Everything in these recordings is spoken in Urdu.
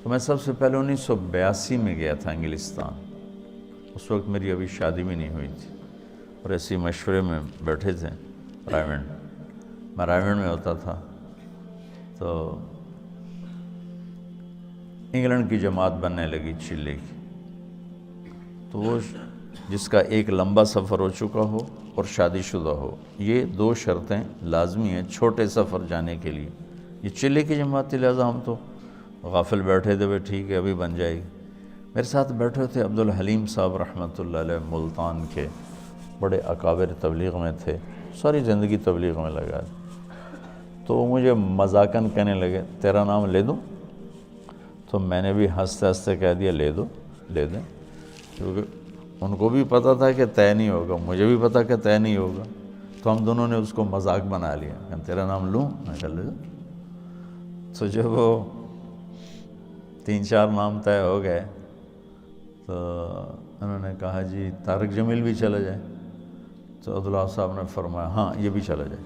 تو میں سب سے پہلے 1982 میں گیا تھا انگلستان. اس وقت میری ابھی شادی بھی نہیں ہوئی تھی، اور ایسی مشورے میں بیٹھے تھے رائمنڈ. میں رائمنڈ میں ہوتا تھا، تو انگلینڈ کی جماعت بننے لگی چلے کی. تو وہ جس کا ایک لمبا سفر ہو چکا ہو اور شادی شدہ ہو، یہ 2 شرطیں لازمی ہیں چھوٹے سفر جانے کے لیے. یہ چلے کی جماعت تھی، لہٰذا ہم تو غافل بیٹھے تھے، ٹھیک ہے ابھی بن جائے گی. میرے ساتھ بیٹھے تھے عبدالحلیم صاحب رحمۃ اللہ علیہ، ملتان کے بڑے اکابر تبلیغ میں تھے، ساری زندگی تبلیغ میں لگا. تو وہ مجھے مذاقاً کہنے لگے تیرا نام لے دوں؟ تو میں نے بھی ہنستے ہنستے کہہ دیا لے دو، لے دیں، کیونکہ ان کو بھی پتہ تھا کہ طے نہیں ہوگا، مجھے بھی پتہ کہ طے نہیں ہوگا. تو ہم دونوں نے اس کو مذاق بنا لیا کہ تیرا نام لوں؟ میں کہا لے دو. تو جب وہ 3-4 نام طے ہو گئے تو انہوں نے کہا جی طارق جمیل بھی چلا جائے. تو عبداللہ صاحب نے فرمایا ہاں یہ بھی چلا جائے.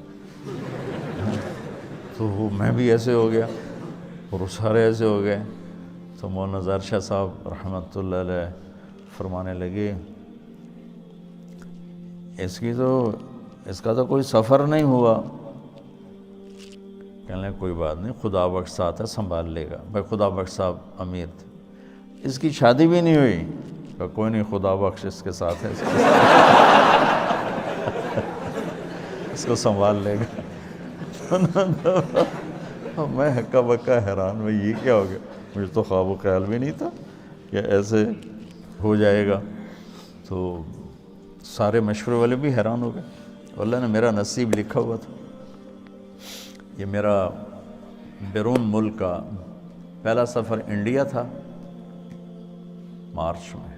تو وہ میں بھی ایسے ہو گیا اور وہ سارے ایسے ہو گئے. تو مولانا ظاہر شاہ صاحب رحمۃ اللہ علیہ فرمانے لگے اس کا تو کوئی سفر نہیں ہوا. کہنے لگے کوئی بات نہیں، خدا بخش ساتھ ہے، سنبھال لے گا. بھائی خدا بخش صاحب امیر تھے، اس کی شادی بھی نہیں ہوئی. کہا کوئی نہیں، خدا بخش اس کے ساتھ ہے، اس کو سنبھال لے گا. میں ہکا بکا حیران، میں یہ کیا ہو گیا؟ مجھے تو خواب و خیال بھی نہیں تھا کہ ایسے ہو جائے گا. تو سارے مشورے والے بھی حیران ہو گئے. اللہ نے میرا نصیب لکھا ہوا تھا. یہ میرا بیرون ملک کا پہلا سفر انڈیا تھا مارچ میں،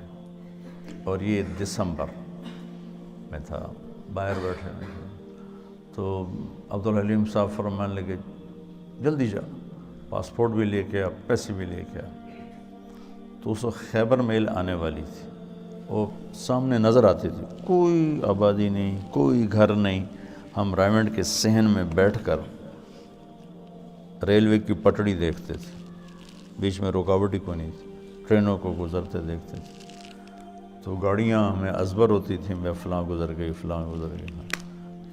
اور یہ دسمبر میں تھا. باہر بیٹھے ہیں تو عبدالحلیم صاحب فرمانے لگے جلدی جا، پاسپورٹ بھی لے کے آ، پیسے بھی لے کے آ. تو اس وقت خیبر میل آنے والی تھی، وہ سامنے نظر آتی تھی، کوئی آبادی نہیں، کوئی گھر نہیں. ہم رائمنڈ کے صحن میں بیٹھ کر ریلوے کی پٹڑی دیکھتے تھے، بیچ میں رکاوٹ ہی کوئی نہیں تھی، ٹرینوں کو گزرتے دیکھتے تھے. تو گاڑیاں ہمیں ازبر ہوتی تھیں، میں فلاں گزر گئی، فلاں گزر گئی.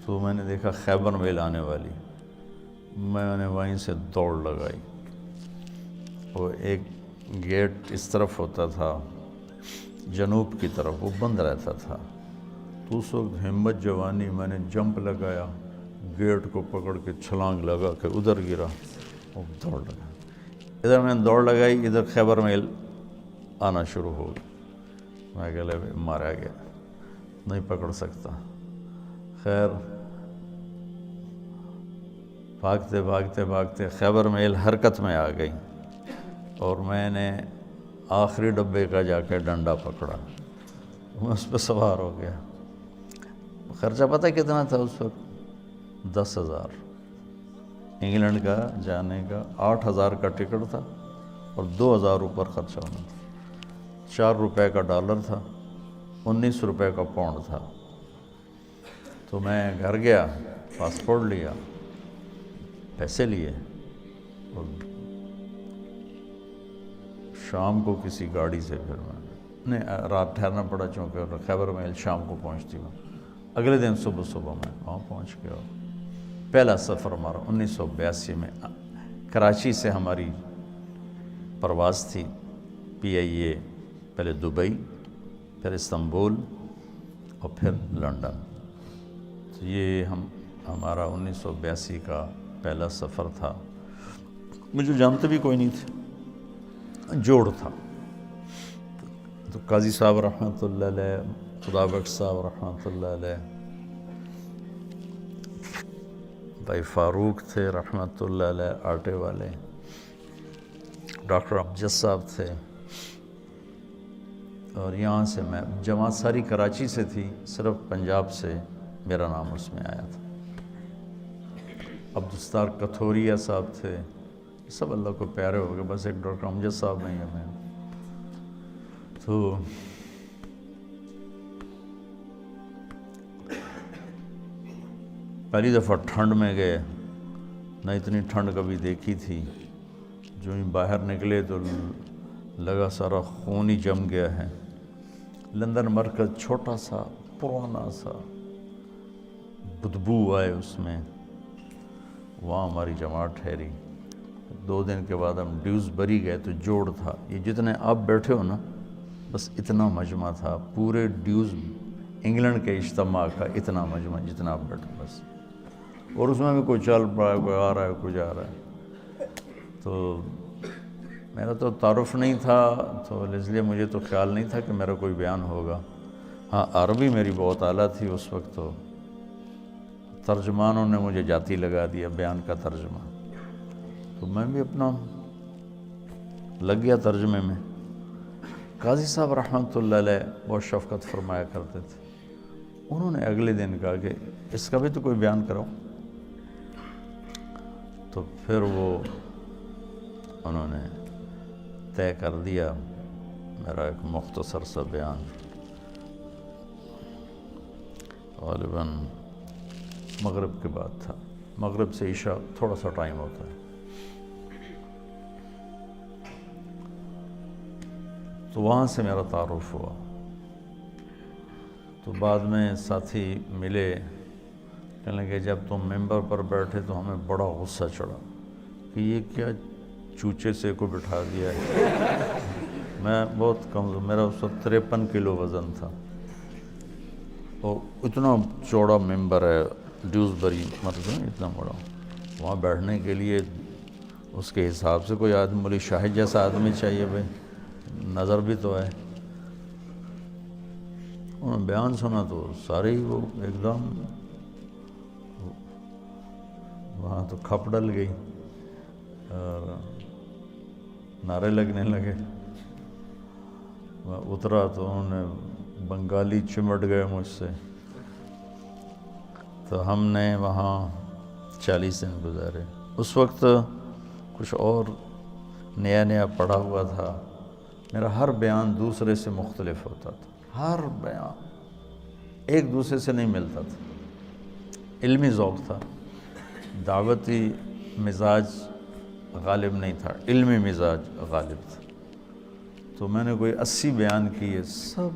تو میں نے دیکھا خیبر میل آنے والی، میں نے وہیں سے دوڑ لگائی. وہ ایک گیٹ اس طرف ہوتا تھا جنوب کی طرف، وہ بند رہتا تھا. تو اس وقت ہمت جوانی میں نے جمپ لگایا، گیٹ کو پکڑ کے چھلانگ لگا کے ادھر گرا اور دوڑ لگا. ادھر میں نے دوڑ لگائی، ادھر خیبر میل آنا شروع ہو گیا. میں کہ لے مارا گیا، نہیں پکڑ سکتا. خیر بھاگتے بھاگتے بھاگتے خیبر میل حرکت میں آ گئی، اور میں نے آخری ڈبے کا جا کے ڈنڈا پکڑا، میں اس پہ سوار ہو گیا. خرچہ پتہ کتنا تھا اس وقت؟ 10,000. انگلینڈ کا جانے کا 8,000 کا ٹکٹ تھا اور 2,000 اوپر خرچہ ہونا تھا. 4 روپے کا ڈالر تھا، 19 روپے کا پاؤنڈ تھا. تو میں گھر گیا، پاسپورٹ لیا، پیسے لیے، اور شام کو کسی گاڑی سے پھر میں رات ٹھہرنا پڑا، چونکہ خیبر میل شام کو پہنچتی ہوں. اگلے دن صبح میں وہاں پہنچ گیا. پہلا سفر ہمارا 1982 میں کراچی سے ہماری پرواز تھی PIA، پہلے دبئی، پھر استنبول اور پھر لنڈن. تو یہ ہمارا 1982 کا پہلا سفر تھا. مجھے جانتے بھی کوئی نہیں تھے، جوڑ تھا. تو قاضی صاحب رحمۃ اللہ علیہ، خدا بخش صاحب رحمۃ اللہ علیہ، بھائی فاروق تھے رحمۃ اللہ علیہ آٹے والے، ڈاکٹر امجد صاحب تھے، اور یہاں سے میں جماعت ساری کراچی سے تھی، صرف پنجاب سے میرا نام اس میں آیا تھا. عبدالستار کتھوریا صاحب تھے، سب اللہ کو پیارے ہو گئے، بس ایک ڈاکٹر امجد صاحب نہیں ہے. میں تو پہلی دفعہ ٹھنڈ میں گئے، نہ اتنی ٹھنڈ کبھی دیکھی تھی. جو ہی باہر نکلے تو لگا سارا خون ہی جم گیا ہے۔ لندن مرکز چھوٹا سا پرانا سا، بدبو آئے اس میں، وہاں ہماری جماعت ٹھہری۔ 2 دن کے بعد ہم ڈیوزبری گئے تو جوڑ تھا، یہ جتنے آپ بیٹھے ہو نا بس اتنا مجمع تھا، پورے ڈیوز انگلینڈ کے اجتماع کا اتنا مجمع جتنا آپ بیٹھے بس، اور اس میں بھی کوئی چل پڑا ہے، کوئی آ رہا ہے، کوئی جا رہا ہے۔ تو میرا تو تعارف نہیں تھا، تو اس لیے مجھے تو خیال نہیں تھا کہ میرا کوئی بیان ہوگا۔ ہاں عربی میری بہت اعلیٰ تھی اس وقت، تو ترجمانوں نے مجھے جاتی لگا دیا بیان کا ترجمہ، تو میں بھی اپنا لگ گیا ترجمے میں۔ قاضی صاحب رحمۃ اللہ علیہ بہت شفقت فرمایا کرتے تھے، انہوں نے اگلے دن کہا کہ اس کا بھی تو کوئی بیان کرو، تو پھر وہ انہوں نے طے کر دیا میرا ایک مختصر سا بیان، غالباً مغرب کے بعد تھا، مغرب سے عشاء تھوڑا سا ٹائم ہوتا ہے۔ تو وہاں سے میرا تعارف ہوا، تو بعد میں ساتھی ملے، کہنے لگے جب تم ممبر پر بیٹھے تو ہمیں بڑا غصہ چڑھا کہ یہ کیا چوچے سے کو بٹھا دیا ہے۔ میں بہت کمزور، میرا اس وقت 53 کلو وزن تھا، اور اتنا چوڑا ممبر ہے ڈیوزبری مرکز میں، اتنا بڑا، وہاں بیٹھنے کے لیے اس کے حساب سے کوئی آدمی، مولی شاہد جیسا آدمی چاہیے بھائی، نظر بھی تو ہے۔ انہوں نے بیان سنا تو سارے ہی وہ ایک دم وہاں تو کھپ ڈل گئی اور نعرے لگنے لگے۔ میں اترا تو انہوں نے بنگالی چمٹ گئے مجھ سے، تو ہم نے وہاں 40 دن گزارے۔ اس وقت کچھ اور نیا نیا پڑھا ہوا تھا، میرا ہر بیان دوسرے سے مختلف ہوتا تھا، ہر بیان ایک دوسرے سے نہیں ملتا تھا۔ علمی ذوق تھا، دعوتی مزاج غالب نہیں تھا، علمی مزاج غالب تھا۔ تو میں نے کوئی 80 بیان کیے، سب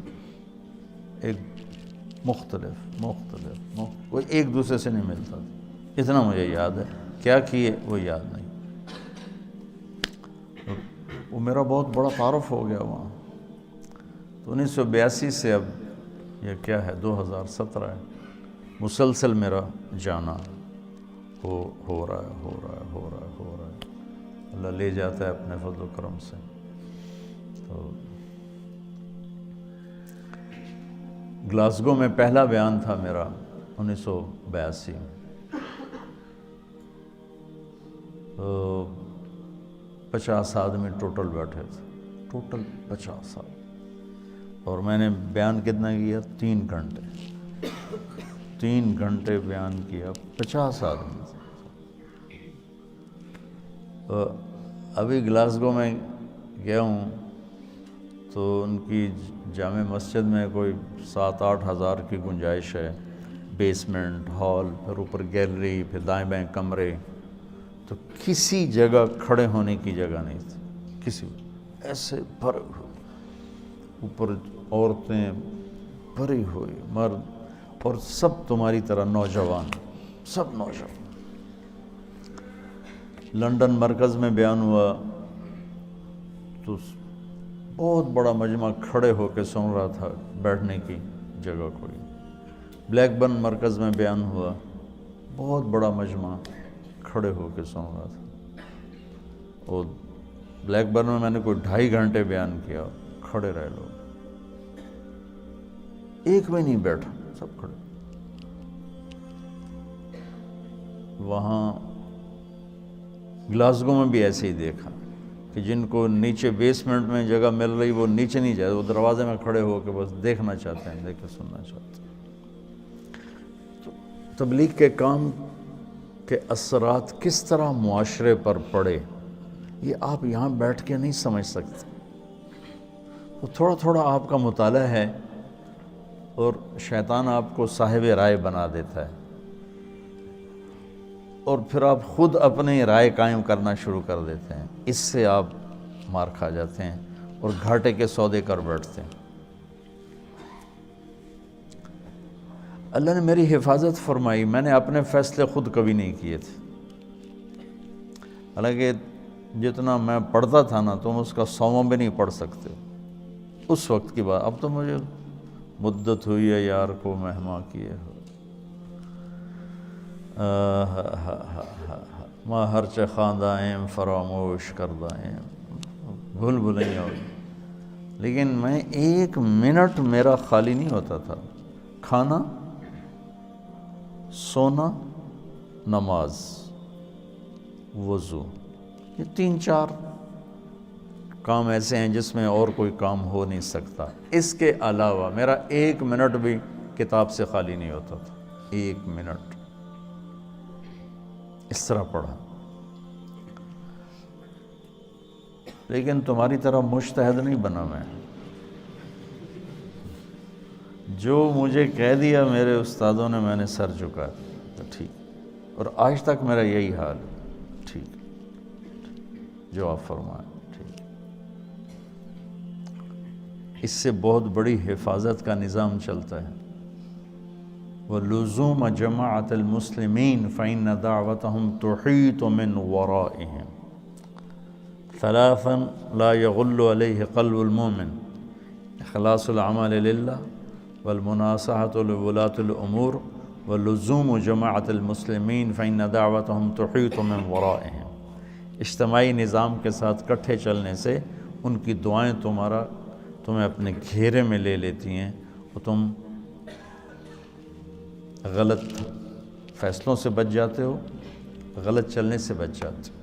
ایک مختلف کوئی ایک دوسرے سے نہیں ملتا تھا، اتنا مجھے یاد ہے، کیا کیے وہ یاد نہیں۔ وہ میرا بہت بڑا تعارف ہو گیا وہاں۔ تو 1982 سے اب یہ کیا ہے 2017 ہے، مسلسل میرا جانا ہو رہا ہے، اللہ لے جاتا ہے اپنے فضل و کرم سے۔ تو گلاسگو میں پہلا بیان تھا میرا 1982 میں، تو 50 آدمی ٹوٹل بیٹھے تھے، ٹوٹل 50 آدمی، اور میں نے بیان کتنا کیا؟ 3 گھنٹے 3 گھنٹے بیان کیا، 50 آدمی۔ ابھی گلاسگو میں گیا ہوں تو ان کی جامع مسجد میں کوئی 7-8 ہزار کی گنجائش ہے، بیسمنٹ، ہال، پھر اوپر گیلری، پھر دائیں بائیں کمرے، تو کسی جگہ کھڑے ہونے کی جگہ نہیں تھی، کسی ایسے بھرے ہوئے، اوپر عورتیں بھری ہوئی، مرد، اور سب تمہاری طرح نوجوان، سب نوجوان۔ لندن مرکز میں بیان ہوا تو بہت بڑا مجمع کھڑے ہو کے سن رہا تھا، بیٹھنے کی جگہ کوئی۔ بلیک برن مرکز میں بیان ہوا، بہت بڑا مجمع کھڑے ہو کے سن رہا تھا، اور بلیک برن میں نے کوئی 2.5 گھنٹے بیان کیا، کھڑے رہے لوگ، ایک بھی نہیں بیٹھا، سب کھڑے۔ وہاں گلاسگو میں بھی ایسے ہی دیکھا کہ جن کو نیچے بیسمنٹ میں جگہ مل رہی وہ نیچے نہیں جائے، وہ دروازے میں کھڑے ہو کے بس دیکھنا چاہتے ہیں، دیکھ کے سننا چاہتے ہیں۔ تو تبلیغ کے کام کے اثرات کس طرح معاشرے پر پڑے، یہ آپ یہاں بیٹھ کے نہیں سمجھ سکتے۔ تو تھوڑا تھوڑا آپ کا مطالعہ ہے، اور شیطان آپ کو صاحب رائے بنا دیتا ہے۔ اور پھر آپ خود اپنی رائے قائم کرنا شروع کر دیتے ہیں، اس سے آپ مار کھا جاتے ہیں اور گھاٹے کے سودے کر بیٹھتے ہیں۔ اللہ نے میری حفاظت فرمائی، میں نے اپنے فیصلے خود کبھی نہیں کیے تھے، حالانکہ جتنا میں پڑھتا تھا نا تم اس کا 100واں بھی نہیں پڑھ سکتے اس وقت کی بات۔ اب تو مجھے مدت ہوئی ہے یار کو مہما کیے ہو، ماں ہرچہ خواندائیں فراموش کردائیں، بھول بھلائیاں ہوئی، لیکن میں ایک منٹ میرا خالی نہیں ہوتا تھا۔ کھانا، سونا، نماز، وضو، یہ 3-4 کام ایسے ہیں جس میں اور کوئی کام ہو نہیں سکتا۔ اس کے علاوہ میرا ایک منٹ بھی کتاب سے خالی نہیں ہوتا تھا، ایک منٹ اس طرح پڑھا۔ لیکن تمہاری طرح مجتہد نہیں بنا میں، جو مجھے کہہ دیا میرے استادوں نے میں نے سر جھکا تو ٹھیک، اور آج تک میرا یہی حال ہے، ٹھیک جو آپ فرمائیں ٹھیک۔ اس سے بہت بڑی حفاظت کا نظام چلتا ہے۔ وَلُزُومَ جَمَاعَةِ الْمُسْلِمِينَ فَإِنَّ دَعْوَتَهُمْ تُحِيطُ مِنْ وَرَائِهِمْ ثلاثا لا يغل عليه قلب المؤمن: اخلاص العمل للہ، والمناصحة لولاة الأمور، ولزوم جماعة المسلمین فإن دعوتهم تحیط من ورائهم۔ اجتماعی نظام کے ساتھ کٹھے چلنے سے ان کی دعائیں تمہیں اپنے گھیرے میں لے لیتی ہیں، اور تم غلط فیصلوں سے بچ جاتے ہو، غلط چلنے سے بچ جاتے ہو۔